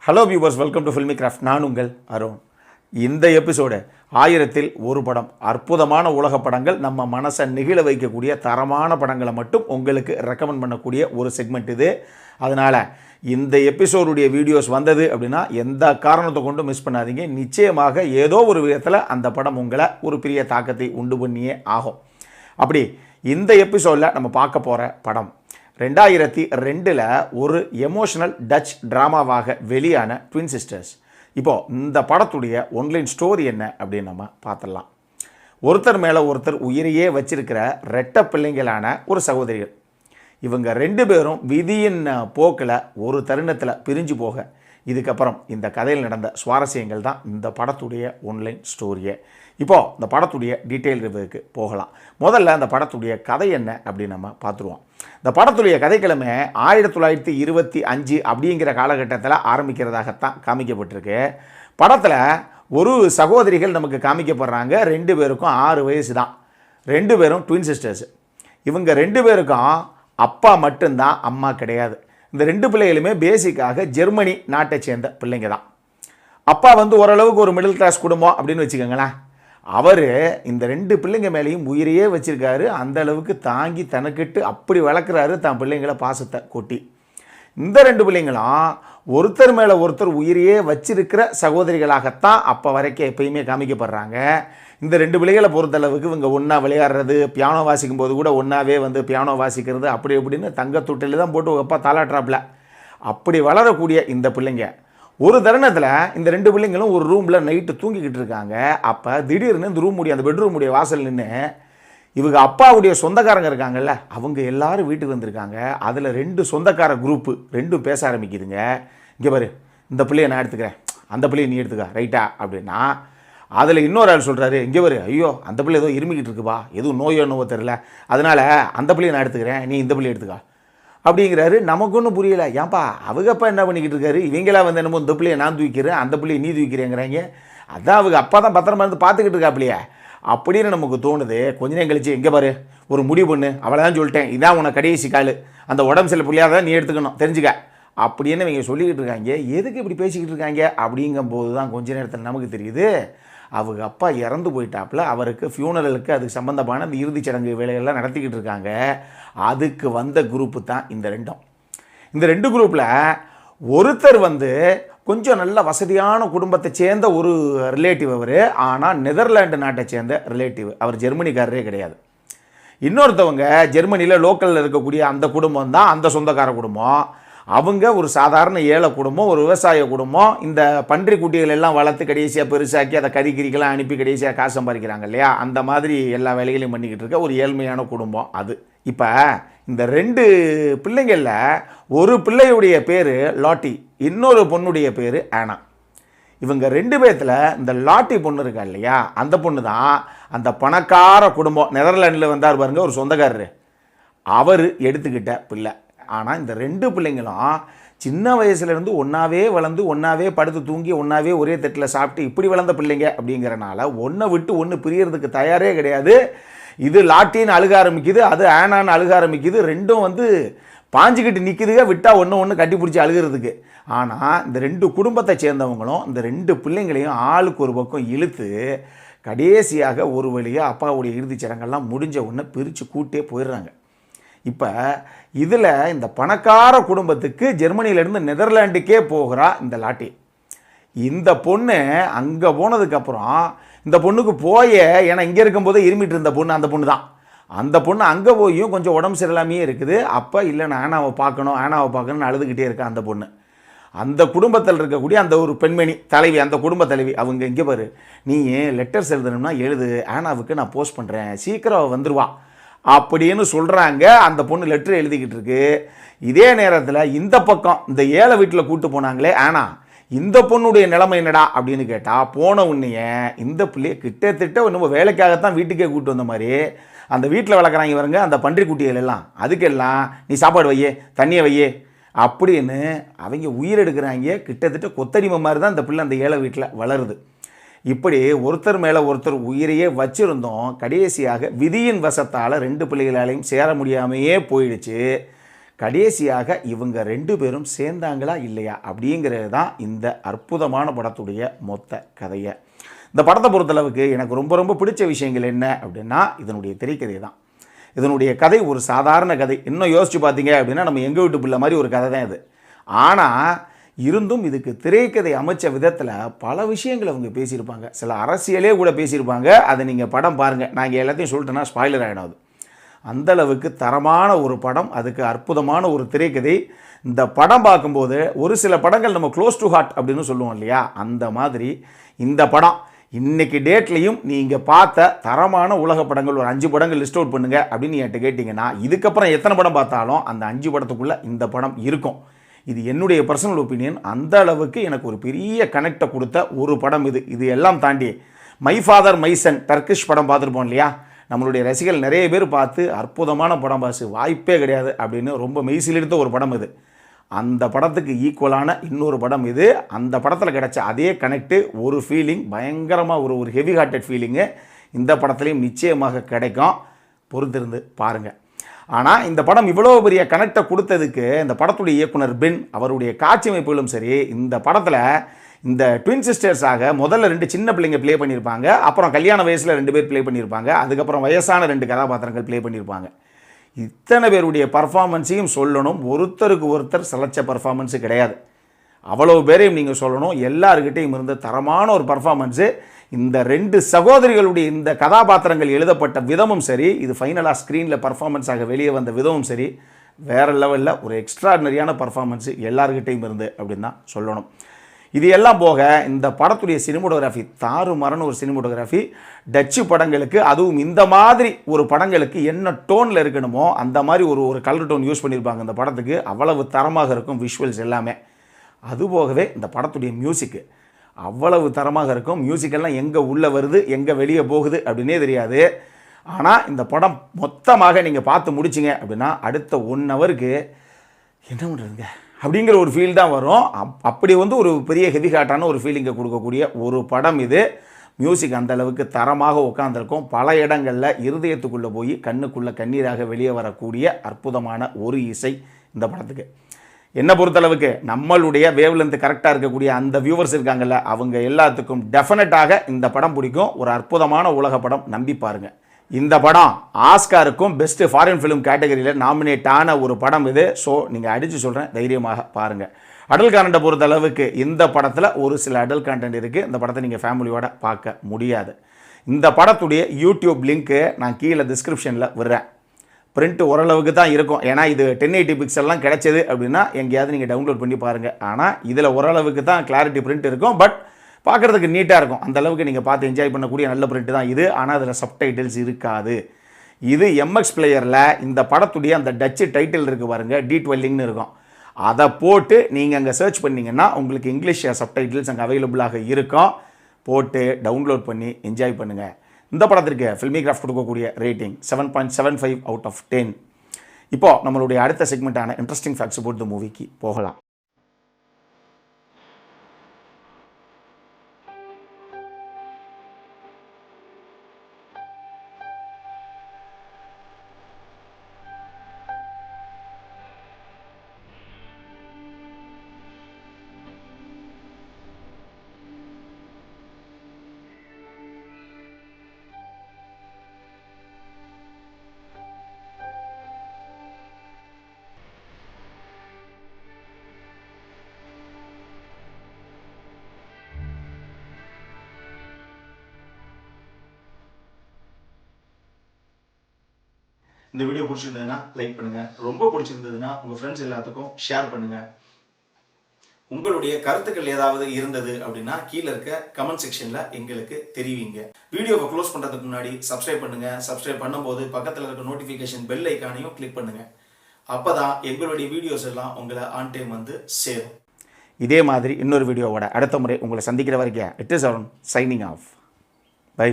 Hello viewers, welcome to filmi craft. நான் உங்கள் அருண். இந்த எபிசோடு 1000ல் ஒரு படம், அற்புதமான உலக படங்கள், நம்ம மனசை நெகிழ வைக்கக்கூடிய தரமான படங்களை மட்டும் உங்களுக்கு ரெக்கமெண்ட் பண்ணக்கூடிய ஒரு செக்மெண்ட் இது. அதனால் இந்த எபிசோடுடைய வீடியோஸ் வந்தது அப்படின்னா எந்த காரணத்தை கொண்டு மிஸ் பண்ணாதீங்க. நிச்சயமாக ஏதோ ஒரு விதத்தில் அந்த படம் உங்களை ஒரு பெரிய தாக்கத்தை உண்டு பண்ணியே ஆகும். அப்படி இந்த எபிசோடில் நம்ம பார்க்க போகிற படம் 2002 ஒரு எமோஷனல் டச் ட்ராமாவாக வெளியான ட்வின் சிஸ்டர்ஸ். இப்போது இந்த படத்துடைய ஒன்லைன் ஸ்டோரி என்ன அப்படின்னு நம்ம பார்த்துடலாம். ஒருத்தர் மேலே ஒருத்தர் உயிரையே வச்சிருக்கிற ரெட்டை பிள்ளைங்களான ஒரு சகோதரிகள். இவங்க ரெண்டு பேரும் விதியின் போக்கில் ஒரு தருணத்தில் பிரிஞ்சு போக, இதுக்கப்புறம் இந்த கதையில் நடந்த சுவாரஸ்யங்கள் தான் இந்த படத்துடைய ஒன்லைன் ஸ்டோரியே. இப்போது இந்த படத்துடைய டீட்டெயில் ரிவ்யூக்கு போகலாம். முதல்ல அந்த படத்துடைய கதை என்ன அப்படின்னு நம்ம பார்த்துருவோம். இந்த படத்துடைய கதைக்கிழமை 1925 அப்படிங்கிற காலகட்டத்தில் ஆரம்பிக்கிறதாகத்தான் காமிக்கப்பட்டிருக்கு. படத்தில் ஒரு சகோதரிகள் நமக்கு காமிக்கப்படுறாங்க. ரெண்டு பேருக்கும் 6 வயசு தான். ரெண்டு பேரும் ட்வின் சிஸ்டர்ஸ். இவங்க ரெண்டு பேருக்கும் அப்பா மட்டும்தான், அம்மா கிடையாது. இந்த ரெண்டு பிள்ளைகளுமே பேசிக்காக ஜெர்மனி நாட்டை சேர்ந்த பிள்ளைங்க தான். அப்பா ஓரளவுக்கு ஒரு மிடில் கிளாஸ் குடும்பம் அப்படின்னு வச்சுக்கோங்களேன். அவர் இந்த ரெண்டு பிள்ளைங்க மேலேயும் உயிரையே வச்சுருக்காரு. அந்த அளவுக்கு தாங்கி தனக்கிட்டு அப்படி வளர்க்குறாரு தான் பிள்ளைங்களை பாசத்தை கொட்டி. இந்த ரெண்டு பிள்ளைங்களும் ஒருத்தர் மேலே ஒருத்தர் உயிரையே வச்சிருக்கிற சகோதரிகளாகத்தான் அப்போ வரைக்கும் எப்பயுமே காமிக்கப்படுறாங்க. இந்த ரெண்டு பிள்ளைகளை பொறுத்தளவுக்கு இவங்க ஒன்றா விளையாடுறது, பியானோ வாசிக்கும் போது கூட ஒன்றாவே பியானோ வாசிக்கிறது, அப்படி இப்படின்னு தங்கத்தொட்டில் தான் போட்டு வைப்பா தாளாட்டுறாப்புல. அப்படி வளரக்கூடிய இந்த பிள்ளைங்க ஒரு தருணத்தில் இந்த ரெண்டு பிள்ளைங்களும் ஒரு ரூமில் நைட்டு தூங்கிக்கிட்டு இருக்காங்க. அப்போ திடீர்னு இந்த அந்த பெட்ரூமுடைய வாசல் நின்று இவங்க அப்பாவுடைய சொந்தக்காரங்க இருக்காங்கல்ல, அவங்க எல்லாரும் வீட்டுக்கு வந்திருக்காங்க. அதில் ரெண்டு சொந்தக்கார குரூப்பு ரெண்டும் பேச ஆரம்பிக்குதுங்க. இங்கே பாரு, இந்த பிள்ளையை நான் எடுத்துக்கிறேன், அந்த பிள்ளையை நீ எடுத்துக்க, ரைட்டா அப்படின்னா. அதில் இன்னொரு ஆள் சொல்கிறாரு, இங்கே பாரு, ஐயோ அந்த பிள்ளை ஏதோ இருமிக்கிட்டு இருக்குப்பா, எதுவும் நோயோ நோவோ தெரில, அதனால் அந்த பிள்ளையை நான் எடுத்துக்கிறேன், நீ இந்த பிள்ளையை எடுத்துக்கா அப்படிங்கிறாரு. நமக்கு ஒன்றும் புரியல. ஏன்பா அவங்க அப்பா என்ன பண்ணிக்கிட்டு இருக்காரு, இவங்களா என்னமோ இந்த பிள்ளையை நான் தூக்கிறேன், அந்த பிள்ளையை நீ தூக்கிறேங்கிறாங்க. அதான் அவங்க அப்பா தான் பத்திரமா இருந்து பார்த்துக்கிட்டு இருக்காப்பிலையே அப்படின்னு நமக்கு தோணுது. கொஞ்ச நேரம் கழிச்சு, எங்கே பாரு, ஒரு முடிவு பண்ணு, அவளை தான் சொல்லிட்டேன், இதான் உனக்கு கடைசி கால், அந்த உடம்பு சில பிள்ளையாக தான் நீ எடுத்துக்கணும், தெரிஞ்சுக்க அப்படின்னு இவங்க சொல்லிக்கிட்டு இருக்காங்க. எதுக்கு இப்படி பேசிக்கிட்டு இருக்காங்க அப்படிங்கும்போது தான் கொஞ்ச நேரத்தில் நமக்கு தெரியுது, அவங்க அப்பா இறந்து போயிட்டாப்புல. அவருக்கு ஃபியூனரலுக்கு அதுக்கு சம்மந்தமான அந்த இறுதிச் சடங்கு வேலைகள்லாம் நடத்திக்கிட்டு இருக்காங்க. அதுக்கு வந்த குரூப்பு தான் இந்த ரெண்டும். இந்த ரெண்டு குரூப்பில் ஒருத்தர் கொஞ்சம் நல்ல வசதியான குடும்பத்தை சேர்ந்த ஒரு ரிலேட்டிவ் அவர். ஆனால் நெதர்லாண்டு நாட்டை சேர்ந்த ரிலேட்டிவ், அவர் ஜெர்மனிக்காரரே கிடையாது. இன்னொருத்தவங்க ஜெர்மனியில் லோக்கலில் இருக்கக்கூடிய அந்த குடும்பம் தான் அந்த சொந்தக்கார குடும்பம். அவங்க ஒரு சாதாரண ஏழை குடும்பம், ஒரு விவசாய குடும்பம். இந்த பன்றி குட்டிகள் எல்லாம் வளர்த்து கடைசியாக பெருசாக்கி அதை கறிக்கறிக்கெல்லாம் அனுப்பி கடைசியாக காசு சம்பாதிக்கிறாங்க இல்லையா, அந்த மாதிரி எல்லா வேலைகளையும் பண்ணிக்கிட்டு இருக்க ஒரு ஏழ்மையான குடும்பம் அது. இப்போ இந்த ரெண்டு பிள்ளைங்களில் ஒரு பிள்ளையுடைய பேர் லாட்டி, இன்னொரு பொண்ணுடைய பேர் ஆனா. இவங்க ரெண்டு பேர்த்தில் இந்த லாட்டி பொண்ணு இருக்கா இல்லையா, அந்த பொண்ணு தான் அந்த பணக்கார குடும்பம், நெதர்லாண்டில் வந்தார் பாருங்க ஒரு சொந்தக்காரர், அவர் எடுத்துக்கிட்ட பிள்ளை. ஆனால் இந்த ரெண்டு பிள்ளைங்களும் சின்ன வயசுலேருந்து ஒன்றாவே வளர்ந்து ஒன்றாவே படுத்து தூங்கி ஒன்றாவே ஒரே தட்டில் சாப்பிட்டு இப்படி வளர்ந்த பிள்ளைங்க அப்படிங்கிறனால ஒன்றை விட்டு ஒன்று பிரியறதுக்கு தயாரே கிடையாது. இது லாட்டின்னு அழுக ஆரம்பிக்குது, அது ஆனான்னு அழுக ஆரம்பிக்குது. ரெண்டும் பாஞ்சிக்கிட்டு நிற்குதுங்க, விட்டால் ஒன்று கட்டி பிடிச்சி அழுகிறதுக்கு. ஆனால் இந்த ரெண்டு குடும்பத்தை சேர்ந்தவங்களும் இந்த ரெண்டு பிள்ளைங்களையும் ஆளுக்கு ஒரு பக்கம் இழுத்து கடைசியாக ஒரு வழியாக அப்பாவுடைய இறுதிச் சடங்கெல்லாம் முடிஞ்ச உடனே பிரித்து கூட்டே போயிடுறாங்க. இப்போ இதில் இந்த பணக்கார குடும்பத்துக்கு ஜெர்மனியிலேருந்து நெதர்லாண்டுக்கே போகிறா இந்த லாட்டி. இந்த பொண்ணு அங்கே போனதுக்கப்புறம் இந்த பொண்ணுக்கு ஏன்னா இங்கே இருக்கும்போதே இருமிட்டு இருந்த பொண்ணு அந்த பொண்ணு தான். அந்த பொண்ணு அங்கே போயும் கொஞ்சம் உடம்பு சரியில்லாமையே இருக்குது. அப்போ இல்லை, நான் ஆனாவை பார்க்கணும்னு அழுதுகிட்டே இருக்கா அந்த பொண்ணு. அந்த குடும்பத்தில் இருக்கக்கூடிய அந்த ஒரு பெண்மணி தலைவி, அந்த குடும்ப தலைவி, அவங்க இங்கே பாரு, நீ லெட்டர்ஸ் எழுதணும்னா எழுது, ஆனாவுக்கு நான் போஸ்ட் பண்ணுறேன், சீக்கிரம் வந்துடுவா அப்படின்னு சொல்கிறாங்க. அந்த பொண்ணு லெட்டர் எழுதிக்கிட்டு இருக்கு. இதே நேரத்தில் இந்த பக்கம் இந்த ஏழை வீட்டில் கூப்பிட்டு போனாங்களே ஆனா, இந்த பொண்ணுடைய நிலைமை என்னடா அப்படின்னு கேட்டால், போன உன்னையே இந்த பிள்ளைய கிட்டத்தட்ட நம்ம வேலைக்காகத்தான் வீட்டுக்கே கூப்பிட்டு வந்த மாதிரி அந்த வீட்டில் வளர்க்குறாங்க பாருங்க அந்த பன்றி குட்டிகள் எல்லாம், அதுக்கெல்லாம் நீ சாப்பாடு வையே, தண்ணியை வையே அப்படின்னு அவங்க உயிர் எடுக்கிறாங்க. கிட்டத்தட்ட கொத்தடிமை மாதிரி தான் இந்த பிள்ளை அந்த ஏழை வீட்டில் வளருது. இப்படி ஒருத்தர் மேலே ஒருத்தர் உயிரையே வச்சுருந்தோம். கடைசியாக விதியின் வசத்தால் ரெண்டு பிள்ளைகளாலையும் சேர முடியாமையே போயிடுச்சு. கடைசியாக இவங்க 2 பேரும் சேர்ந்தாங்களா இல்லையா அப்படிங்கிறது தான் இந்த அற்புதமான படத்துடைய மொத்த கதையை. இந்த படத்தை பொறுத்தளவுக்கு எனக்கு ரொம்ப ரொம்ப பிடிச்ச விஷயங்கள் என்ன அப்படின்னா இதனுடைய திரைக்கதை தான். இதனுடைய கதை ஒரு சாதாரண கதை. இன்னும் யோசிச்சு பார்த்தீங்க அப்படின்னா நம்ம எங்கள் வீட்டு பிள்ளை மாதிரி ஒரு கதை தான் இது. ஆனால் இருந்தும் இதுக்கு திரைக்கதை அமைச்ச விதத்தில் பல விஷயங்கள் அவங்க பேசியிருப்பாங்க. சில அரசியலே கூட பேசியிருப்பாங்க. அதை நீங்கள் படம் பாருங்கள். நான் இங்கே எல்லாத்தையும் சொல்லிட்டேன்னா ஸ்பாய்லர் ஆகிடும். அது அந்தளவுக்கு தரமான ஒரு படம், அதுக்கு அற்புதமான ஒரு திரைக்கதை. இந்த படம் பார்க்கும்போது ஒரு சில படங்கள் நம்ம க்ளோஸ் டு ஹார்ட் அப்படின்னு சொல்லுவோம் இல்லையா, அந்த மாதிரி இந்த படம் இன்றைக்கி டேட்லேயும் நீங்கள் பார்த்த தரமான உலக படங்கள் ஒரு 5 படங்கள் லிஸ்ட் அவுட் பண்ணுங்கள் அப்படின்னு என்கிட்ட கேட்டிங்கன்னா இதுக்கப்புறம் எத்தனை படம் பார்த்தாலும் அந்த 5 படத்துக்குள்ளே இந்த படம் இருக்கும். இது என்னுடைய பர்சனல் ஒப்பீனியன். அந்த அளவுக்கு எனக்கு ஒரு பெரிய கனெக்டை கொடுத்த ஒரு படம் இது. இது எல்லாம் தாண்டி my father my son Turkish படம் பார்த்துருப்போம் இல்லையா, நம்மளுடைய ரசிகர்கள் நிறைய பேர் பார்த்து அற்புதமான படம் பாசு, வாய்ப்பே கிடையாது அப்படின்னு ரொம்ப மெய்சிலிருந்த ஒரு படம் இது. அந்த படத்துக்கு ஈக்குவலான இன்னொரு படம் இது. அந்த படத்தில் கிடைச்ச அதே கனெக்டு, ஒரு ஃபீலிங், பயங்கரமாக ஒரு ஹெவி ஹார்ட்டட் ஃபீலிங்கு இந்த படத்துலையும் நிச்சயமாக கிடைக்கும். பொறுத்திருந்து பாருங்கள். ஆனால் இந்த படம் இவ்வளோ பெரிய கனெக்டை கொடுத்ததுக்கு இந்த படத்துடைய இயக்குனர் பென் அவருடைய காட்சி அமைப்புகளும் சரி, இந்த படத்தில் இந்த ட்வின் சிஸ்டர்ஸாக முதல்ல 2 சின்ன பிள்ளைங்க ப்ளே பண்ணியிருப்பாங்க, அப்புறம் கல்யாண வயசில் 2 பேர் ப்ளே பண்ணியிருப்பாங்க, அதுக்கப்புறம் வயசான 2 கதாபாத்திரங்கள் ப்ளே பண்ணியிருப்பாங்க. இத்தனை பேருடைய பர்ஃபார்மன்ஸையும் சொல்லணும். ஒருத்தருக்கு ஒருத்தர் சலைச்ச பர்ஃபார்மன்ஸு கிடையாது. அவ்வளோ பேரையும் நீங்கள் சொல்லணும். எல்லாருக்கிட்டையும் இருந்த தரமான ஒரு பர்ஃபார்மன்ஸு. இந்த 2 சகோதரிகளுடைய இந்த கதாபாத்திரங்கள் எழுதப்பட்ட விதமும் சரி, இது ஃபைனலாக ஸ்க்ரீனில் பர்ஃபார்மன்ஸாக வெளியே வந்த விதமும் சரி, வேறு லெவலில் ஒரு எக்ஸ்ட்ராடினரியான பர்ஃபார்மன்ஸு எல்லாருக்கிட்டையும் இருந்து அப்படின்னு தான் சொல்லணும். இது எல்லாம் போக இந்த படத்துடைய சினிமோட்டோகிராஃபி தாறுமாறான ஒரு சினிமோட்டோகிராஃபி. டச்சு படங்களுக்கு, அதுவும் இந்த மாதிரி ஒரு படங்களுக்கு என்ன டோனில் இருக்கணுமோ அந்த மாதிரி ஒரு கலர் டோன் யூஸ் பண்ணியிருப்பாங்க இந்த படத்துக்கு. அவ்வளவு தரமாக இருக்கும் விஷுவல்ஸ் எல்லாமே. அதுபோகவே இந்த படத்துடைய மியூசிக்கு அவ்வளவு தரமாக இருக்கும். மியூசிக்கெல்லாம் எங்கே உள்ளே வருது எங்கே வெளியே போகுது அப்படின்னே தெரியாது. ஆனால் இந்த படம் மொத்தமாக நீங்கள் பார்த்து முடிச்சிங்க அப்படின்னா அடுத்த 1 ஹவருக்கு என்ன பண்ணுறதுங்க அப்படிங்கிற ஒரு ஃபீல் தான் வரும். அப்படி ஒரு பெரிய ஹெவி ஹார்ட்டான ஒரு ஃபீலிங்கை கொடுக்கக்கூடிய ஒரு படம் இது. மியூசிக் அந்த அளவுக்கு தரமாக உட்காந்துருக்கும். பல இடங்களில் இருதயத்துக்குள்ளே போய் கண்ணுக்குள்ளே கண்ணீராக வெளியே வரக்கூடிய அற்புதமான ஒரு இசை இந்த படத்துக்கு. என்னை பொறுத்தளவுக்கு நம்மளுடைய வேவ்லென்த் கரெக்டாக இருக்கக்கூடிய அந்த வியூவர்ஸ் இருக்காங்கல்ல, அவங்க எல்லாத்துக்கும் டெஃபினட்டாக இந்த படம் பிடிக்கும். ஒரு அற்புதமான உலக படம், நம்பி பாருங்கள். இந்த படம் ஆஸ்காருக்கும் பெஸ்ட் ஃபாரின் ஃபிலிம் கேட்டகரியில் நாமினேட் ஆன ஒரு படம் இது. ஸோ நீங்கள் அடித்து சொல்கிறேன், தைரியமாக பாருங்கள். அடல் கான்டென்ட்டை பொறுத்த அளவுக்கு இந்த படத்தில் ஒரு சில அடல் கான்டென்ட் இருக்குது. இந்த படத்தை நீங்கள் ஃபேமிலியோட பார்க்க முடியாது. இந்த படத்துடைய யூடியூப் லிங்க்கு நான் கீழே டிஸ்கிரிப்ஷனில் விடுறேன். பிரிண்ட் ஓரளவுக்கு தான் இருக்கும். ஏன்னா இது 1080 பிக்சல்லாம் கிடைச்சது அப்படின்னா எங்கேயாவது நீங்கள் டவுன்லோட் பண்ணி பாருங்கள். ஆனால் இதில் ஓரளவுக்கு தான் கிளாரிட்டி பிரிண்ட் இருக்கும். பட் பார்க்குறதுக்கு நீட்டாக இருக்கும். அந்த அளவுக்கு நீங்கள் பார்த்து என்ஜாய் பண்ணக்கூடிய நல்ல பிரிண்ட் தான் இது. ஆனால் அதில் சப்டைட்டில்ஸ் இருக்காது. இது MX பிளேயரில் இந்த படத்துடைய அந்த டச்சு டைட்டில் இருக்குது பாருங்கள், D12ன்னு இருக்கும். அதை போட்டு நீங்கள் அங்கே சர்ச் பண்ணிங்கன்னா உங்களுக்கு இங்கிலீஷ் சப்டைட்டில்ஸ் அங்கே அவைலபிளாக இருக்கும். போட்டு டவுன்லோட் பண்ணி என்ஜாய் பண்ணுங்கள். இந்த படத்திற்கு ஃபில்மிகிராஃப்ட் கொடுக்கக்கூடிய ரேட்டிங் 7.75 அவுட் ஆஃப் 10. இப்போது நம்மளுடைய அடுத்த செக்மெண்ட்டான இன்ட்ரெஸ்டிங் ஃபேக்ட்ஸ் அபவுட் தி மூவிக்கு போகலாம். இந்த வீடியோ பிடிச்சிருந்ததுன்னா லைக் பண்ணுங்கள். ரொம்ப பிடிச்சிருந்ததுன்னா உங்கள் ஃப்ரெண்ட்ஸ் எல்லாத்துக்கும் ஷேர் பண்ணுங்கள். உங்களுடைய கருத்துக்கள் ஏதாவது இருந்தது அப்படின்னா கீழே இருக்க கமெண்ட் செக்ஷனில் எங்களுக்கு தெரிவிங்க. வீடியோவை க்ளோஸ் பண்ணுறதுக்கு முன்னாடி சப்ஸ்கிரைப் பண்ணுங்கள். சப்ஸ்கிரைப் பண்ணும்போது பக்கத்தில் இருக்க நோட்டிஃபிகேஷன் பெல் ஐக்கானையும் கிளிக் பண்ணுங்கள். அப்போ தான் எங்களுடைய வீடியோஸ் எல்லாம் உங்களை ஆன் டைம் வந்து சேரும். இதே மாதிரி இன்னொரு வீடியோவோட அடுத்த முறை உங்களை சந்திக்கிற வரைக்கும் it is Arun signing off. By.